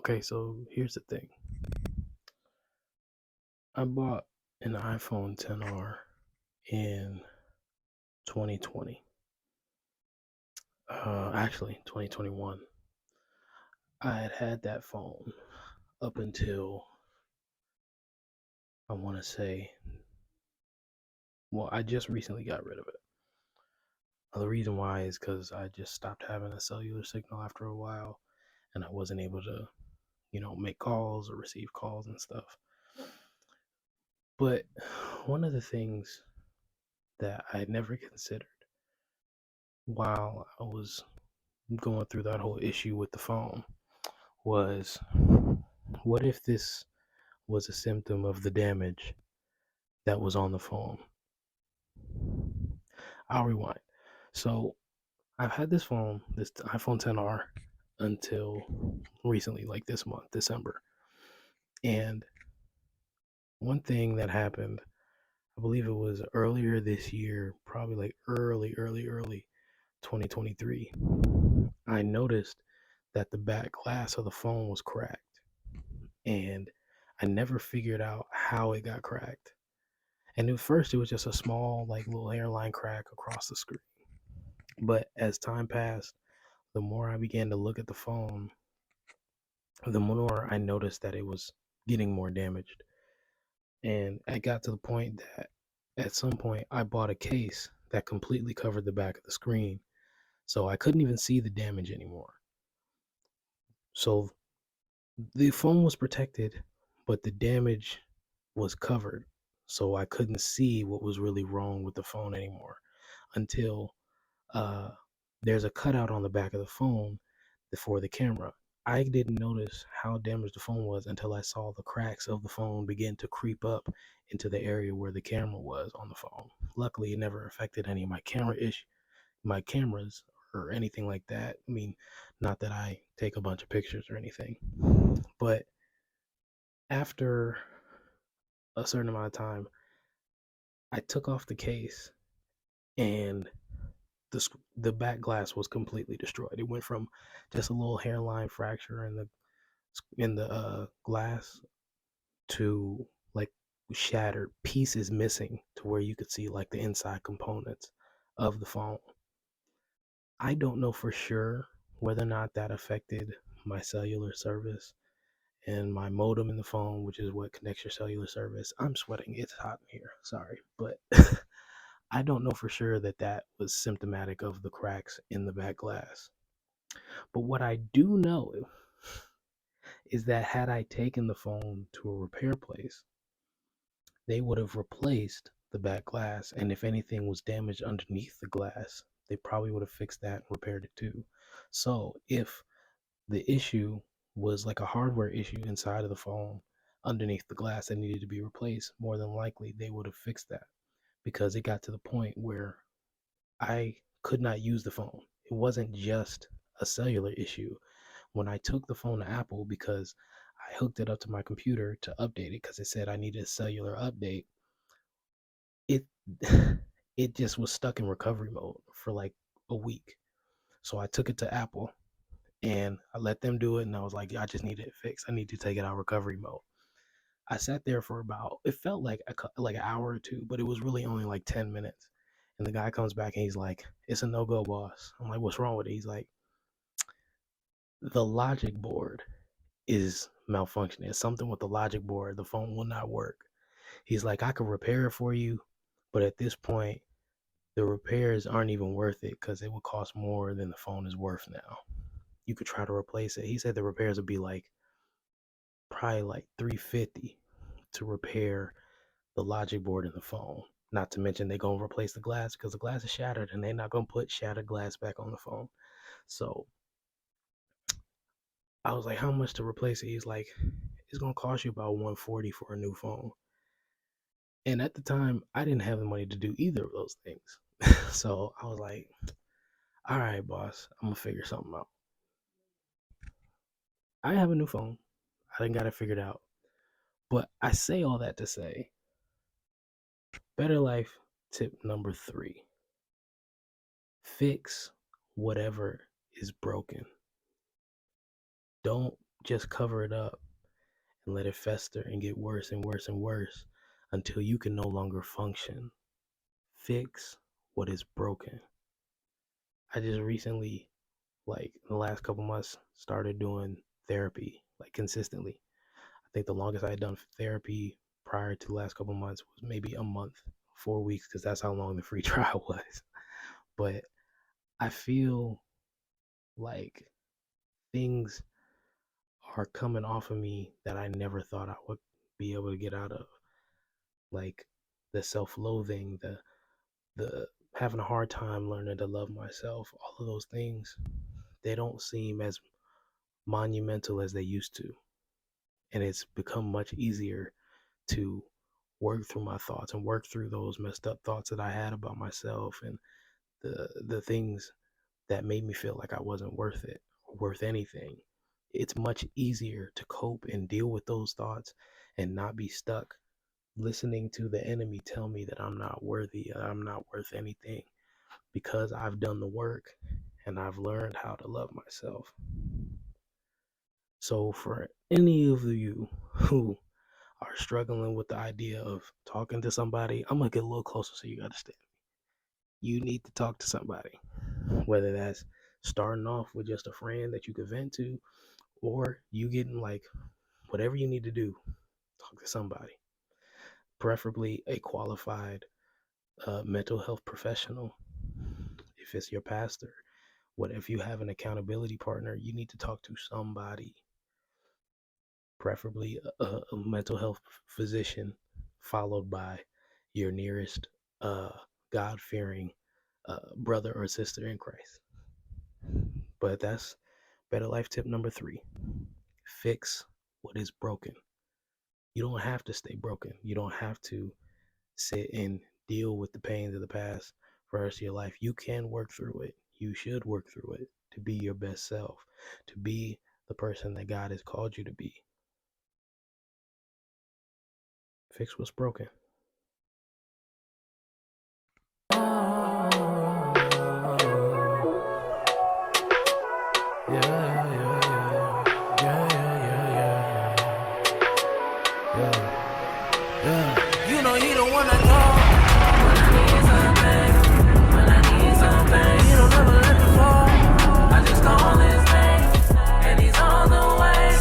Okay, so here's the thing. I bought an iPhone 10R in 2020. Actually, 2021. I had that phone up until I want to say, well, I just recently got rid of it. The reason why is because I just stopped having a cellular signal after a while, and I wasn't able to, make calls or receive calls and stuff. But one of the things that I had never considered while I was going through that whole issue with the phone was, what if this was a symptom of the damage that was on the phone? I'll rewind. So I've had this phone, this iPhone 10R, until recently, like this month, December. And one thing that happened, I believe it was earlier this year, probably like early 2023, I noticed that the back glass of the phone was cracked. And I never figured out how it got cracked. And at first, it was just a small, like, little hairline crack across the screen. But as time passed, the more I began to look at the phone, the more I noticed that it was getting more damaged. And I got to the point that at some point I bought a case that completely covered the back of the screen. So I couldn't even see the damage anymore. So the phone was protected, but the damage was covered. So I couldn't see what was really wrong with the phone anymore until uh, there's a cutout on the back of the phone for the camera. I didn't notice how damaged the phone was until I saw the cracks of the phone begin to creep up into the area where the camera was on the phone. Luckily, it never affected any of my cameras or anything like that. I mean, not that I take a bunch of pictures or anything, but after a certain amount of time, I took off the case and the back glass was completely destroyed. It went from just a little hairline fracture in the glass to like shattered pieces missing to where you could see like the inside components of the phone. I don't know for sure whether or not that affected my cellular service and my modem in the phone, which is what connects your cellular service. I'm sweating. It's hot in here. Sorry, but I don't know for sure that that was symptomatic of the cracks in the back glass. But what I do know is that had I taken the phone to a repair place, they would have replaced the back glass. And if anything was damaged underneath the glass, they probably would have fixed that and repaired it too. So if the issue was like a hardware issue inside of the phone underneath the glass that needed to be replaced, more than likely they would have fixed that because it got to the point where I could not use the phone. It wasn't just a cellular issue. When I took the phone to Apple because I hooked it up to my computer to update it because it said I needed a cellular update, it it just was stuck in recovery mode for like a week. So I took it to Apple and I let them do it, and I was like, I just need it fixed. I need to take it out of recovery mode. I sat there for about, it felt like like an hour or two, but it was really only like 10 minutes. And the guy comes back and he's like, it's a no go, boss. I'm like, what's wrong with it? He's like, the logic board is malfunctioning. It's something with the logic board. The phone will not work. He's like, I could repair it for you, but at this point, the repairs aren't even worth it because it would cost more than the phone is worth now. You could try to replace it. He said the repairs would be like probably like 350 to repair the logic board in the phone. Not to mention they're gonna replace the glass because the glass is shattered and they're not gonna put shattered glass back on the phone. So I was like, how much to replace it? He's like, it's gonna cost you about 140 for a new phone. And at the time, I didn't have the money to do either of those things. So I was like, all right, boss, I'm gonna figure something out. I have a new phone. I didn't got it figured out. But I say all that to say, better life tip number 3: fix whatever is broken. Don't just cover it up and let it fester and get worse and worse and worse until you can no longer function. Fix what is broken. I just recently, like in the last couple months, started doing therapy like consistently. I think the longest I had done therapy prior to the last couple months was maybe a month, 4 weeks, because that's how long the free trial was. But I feel like things are coming off of me that I never thought I would be able to get out of. Like the self-loathing, the having a hard time learning to love myself, all of those things, they don't seem as monumental as they used to. And it's become much easier to work through my thoughts and work through those messed up thoughts that I had about myself and the things that made me feel like I wasn't worth it, worth anything. It's much easier to cope and deal with those thoughts and not be stuck listening to the enemy tell me that I'm not worthy, I'm not worth anything, because I've done the work and I've learned how to love myself. So, for any of you who are struggling with the idea of talking to somebody, I'm gonna get a little closer so you understand. You need to talk to somebody, whether that's starting off with just a friend that you can vent to, or you getting like whatever you need to do, talk to somebody, preferably a qualified mental health professional. If it's your pastor, what if you have an accountability partner, you need to talk to somebody, preferably a mental health physician, followed by your nearest God fearing brother or sister in Christ. But that's Better Life tip number 3: fix what is broken. You don't have to stay broken. You don't have to sit and deal with the pains of the past for the rest of your life. You can work through it. You should work through it to be your best self, to be the person that God has called you to be. Fix what's broken. You know he the one I